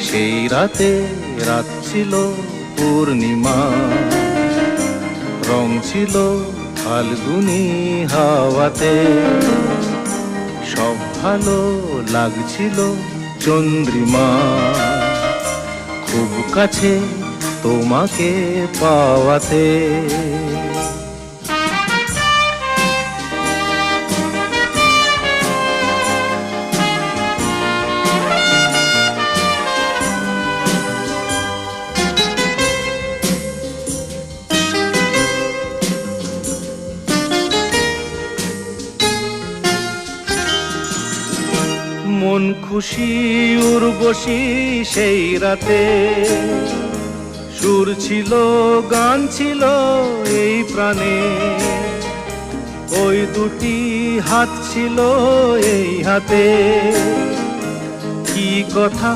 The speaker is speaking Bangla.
সেই রাতে রাত ছিল পূর্ণিমা, রং ছিল ফাল্গুনি হাওয়াতে, সব ভালো লাগছিল চন্দ্রিমা, খুব কাছে তোমাকে পাওয়াতে। মন খুশি উর্বশী সেই রাতে, সুর ছিল গান ছিল এই প্রাণে, ওই দুটি হাত ছিল এই হাতে, কি কথা